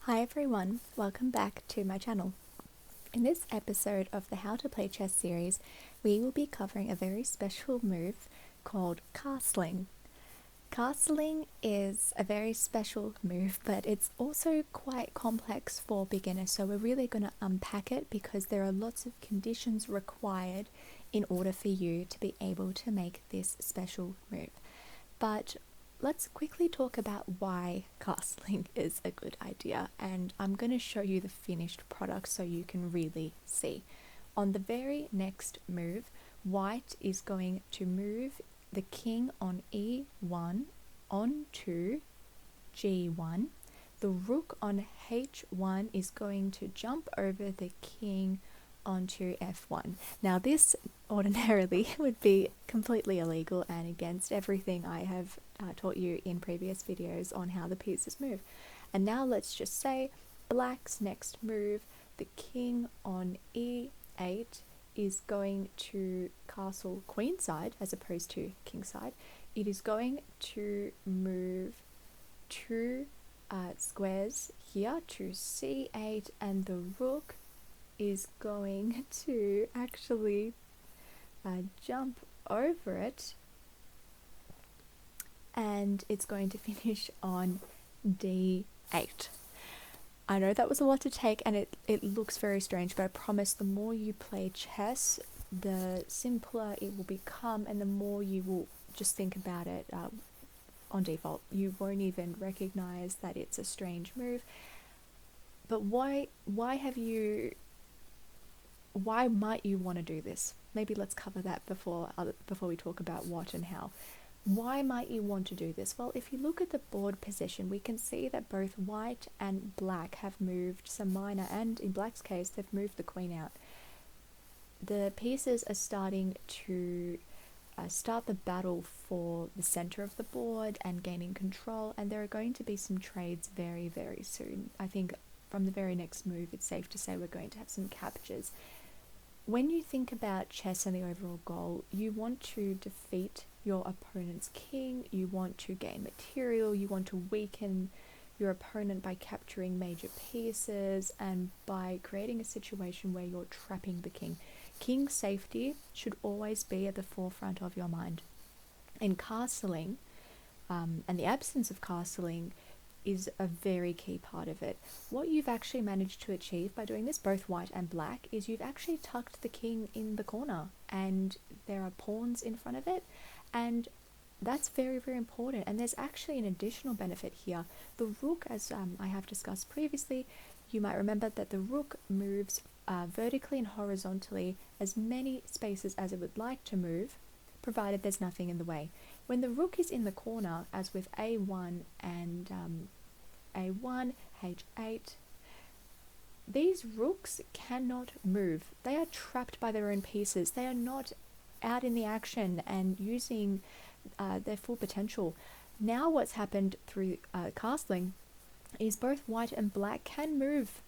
Hi everyone, welcome back to my channel. In this episode of the How to Play Chess series, we will be covering a very special move called castling. Castling is a very special move, but it's also quite complex for beginners, so we're really going to unpack it because there are lots of conditions required in order for you to be able to make this special move. But let's quickly talk about why castling is a good idea, and I'm going to show you the finished product so you can really see. On the very next move, white is going to move the king on e1 onto g1. The rook on h1 is going to jump over the king onto f1. Now this ordinarily would be completely illegal and against everything I have taught you in previous videos on how the pieces move. And now let's just say black's next move, the king on e8 is going to castle queenside as opposed to kingside. It is going to move two squares here to c8, and the rook is going to actually jump over it, and it's going to finish on d8. I know that was a lot to take and it looks very strange, but I promise the more you play chess, the simpler it will become, and the more you will just think about it on default. You won't even recognize that it's a strange move. But why might you want to do this? Maybe let's cover that before we talk about what and how. Why might you want to do this? Well, if you look at the board position, we can see that both white and black have moved some minor, and in black's case, they've moved the queen out. The pieces are starting to start the battle for the center of the board and gaining control, and there are going to be some trades very, very soon. I think from the very next move, it's safe to say we're going to have some captures. When you think about chess and the overall goal, you want to defeat your opponent's king, you want to gain material, you want to weaken your opponent by capturing major pieces and by creating a situation where you're trapping the king. King safety should always be at the forefront of your mind. And castling, and the absence of castling, is a very key part of it. What you've actually managed to achieve by doing this, both white and black, is you've actually tucked the king in the corner and there are pawns in front of it, and that's very, very important. And there's actually an additional benefit here. The rook, as I have discussed previously, you might remember that the rook moves vertically and horizontally as many spaces as it would like to move, provided there's nothing in the way. When the rook is in the corner, as with a1 and a1, h8, these rooks cannot move. They are trapped by their own pieces. They are not out in the action and using their full potential. Now what's happened through castling is both white and black can move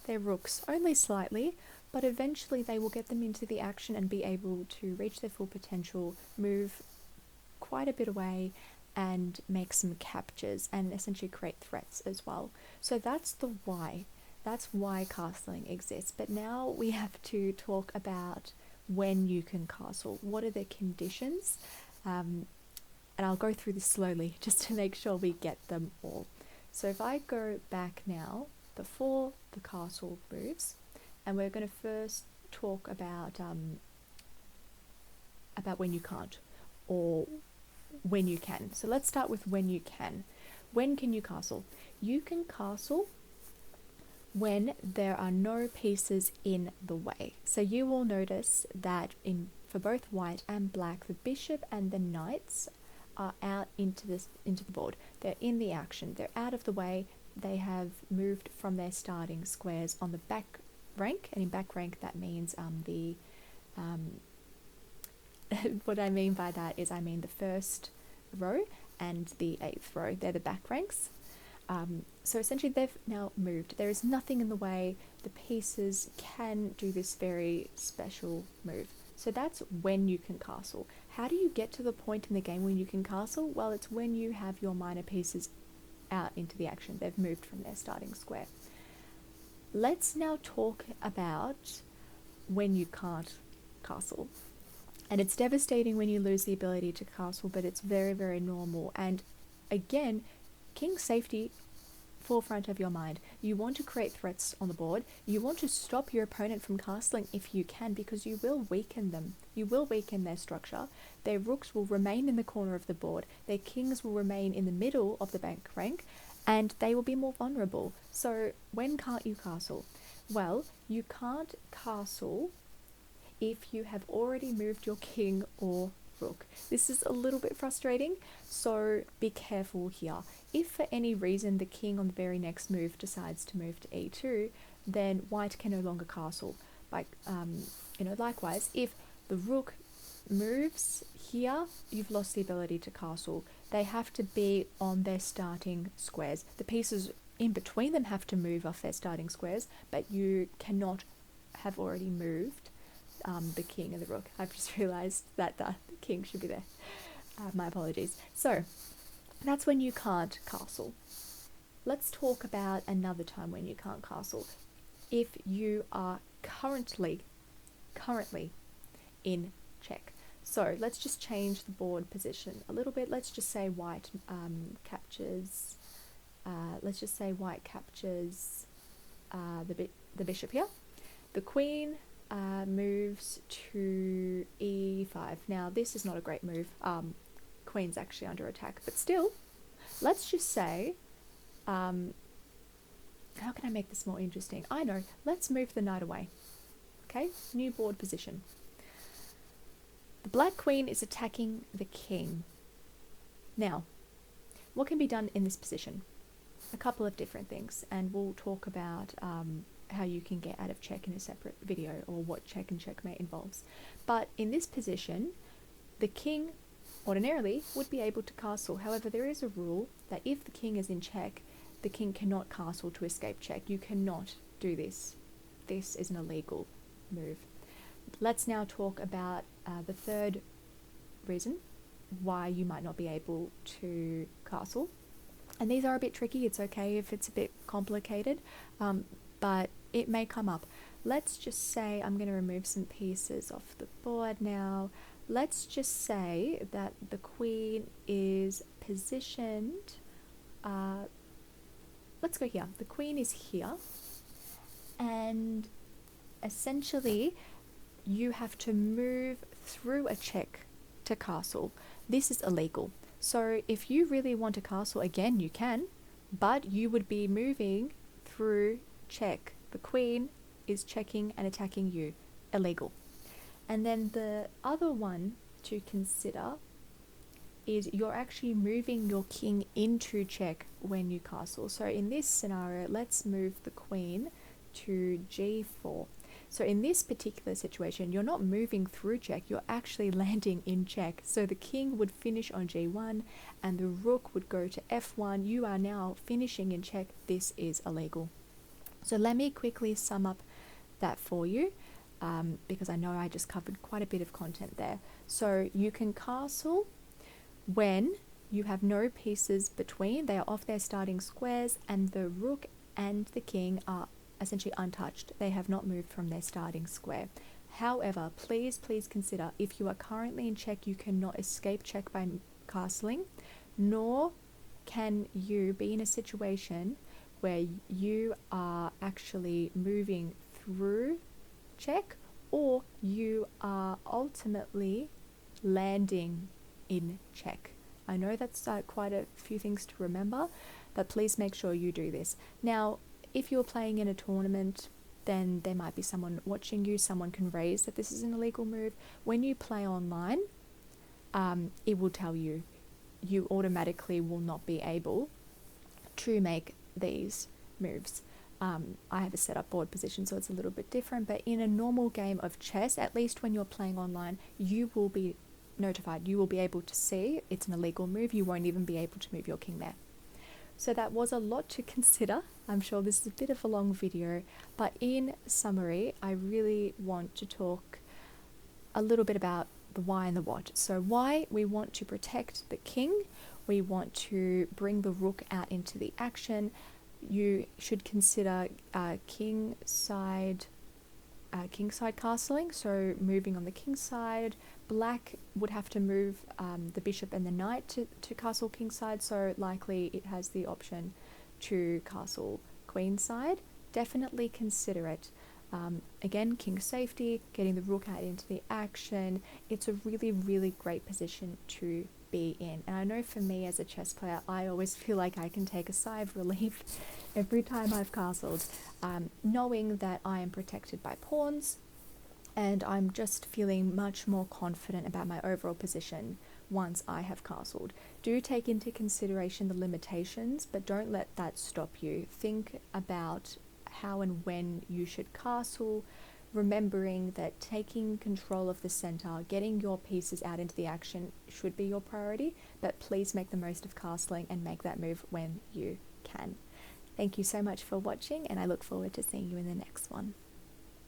their rooks, only slightly, but eventually they will get them into the action and be able to reach their full potential, move quite a bit away and make some captures and essentially create threats as well. So that's the why. That's why castling exists. But now we have to talk about when you can castle. What are the conditions? And I'll go through this slowly just to make sure we get them all. So if I go back now before the castle moves, and we're going to first talk about when you can't, or when you can. So let's start with when you can. When can you castle? You can castle when there are no pieces in the way. So you will notice that for both white and black, the bishop and the knights are out into the board. They're in the action. They're out of the way. They have moved from their starting squares on the back rank, and in back rank that means what I mean by that is I mean the first row and the 8th row. They're the back ranks. So essentially they've now moved. There is nothing in the way. The pieces can do this very special move. So that's when you can castle. How do you get to the point in the game when you can castle? Well, it's when you have your minor pieces out into the action. They've moved from their starting square. Let's now talk about when you can't castle. And it's devastating when you lose the ability to castle, but it's very, very normal. And again, king's safety forefront of your mind. You want to create threats on the board. You want to stop your opponent from castling if you can, because you will weaken them. You will weaken their structure. Their rooks will remain in the corner of the board. Their kings will remain in the middle of the bank rank, and they will be more vulnerable. So when can't you castle? Well, you can't castle if you have already moved your king or rook. This is a little bit frustrating, so be careful here. If for any reason the king on the very next move decides to move to e2, then white can no longer castle. Likewise, if the rook moves here, you've lost the ability to castle. They have to be on their starting squares. The pieces in between them have to move off their starting squares, but you cannot have already moved the king and the rook. I've just realized that the king should be there. My apologies. So that's when you can't castle. Let's talk about another time when you can't castle. If you are currently in check. So let's just change the board position a little bit. Let's just say white captures. Let's just say white captures the bishop here. The queen moves to e5. Now this is not a great move. Queen's actually under attack, but still, let's just say, how can I make this more interesting? I know, let's move the knight away. Okay, new board position. The black queen is attacking the king. Now, what can be done in this position? A couple of different things, and we'll talk about how you can get out of check in a separate video, or what check and checkmate involves. But in this position, the king ordinarily would be able to castle. However, there is a rule that if the king is in check, the king cannot castle to escape check. You cannot do this. This is an illegal move. Let's now talk about the third reason why you might not be able to castle. And these are a bit tricky. It's okay if it's a bit complicated, but it may come up. Let's just say, I'm going to remove some pieces off the board now. Let's just say that the queen is positioned, let's go here. The queen is here, and essentially you have to move through a check to castle. This is illegal. So if you really want to castle, again, you can, but you would be moving through check. The queen is checking and attacking you. Illegal. And then the other one to consider is you're actually moving your king into check when you castle. So in this scenario, let's move the queen to g4. So in this particular situation, you're not moving through check, you're actually landing in check. So the king would finish on g1 and the rook would go to f1. You are now finishing in check. This is illegal. So let me quickly sum up that for you, because I know I just covered quite a bit of content there. So you can castle when you have no pieces between, they are off their starting squares, and the rook and the king are essentially untouched. They have not moved from their starting square. However, please consider, if you are currently in check, you cannot escape check by castling, nor can you be in a situation where you are actually moving through check, or you are ultimately landing in check. I know that's quite a few things to remember, but please make sure you do this. Now, if you're playing in a tournament, then there might be someone watching you. Someone can raise that this is an illegal move. When you play online, it will tell you. You automatically will not be able to make these moves. I have a set up board position, so it's a little bit different, but in a normal game of chess, at least when you're playing online, you will be notified. You will be able to see it's an illegal move. You won't even be able to move your king there. So that was a lot to consider. I'm sure this is a bit of a long video, but in summary, I really want to talk a little bit about the why and the what. So why we want to protect the king, we want to bring the rook out into the action, you should consider kingside castling, so moving on the king side. Black would have to move the bishop and the knight to castle kingside, so likely it has the option to castle queenside. Definitely consider it. Again, king safety, getting the rook out into the action. It's a really, really great position to be in. And I know for me as a chess player, I always feel like I can take a sigh of relief every time I've castled, knowing that I am protected by pawns, and I'm just feeling much more confident about my overall position once I have castled. Do take into consideration the limitations, but don't let that stop you. Think about how and when you should castle, remembering that taking control of the center, getting your pieces out into the action should be your priority, but please make the most of castling and make that move when you can. Thank you so much for watching, and I look forward to seeing you in the next one.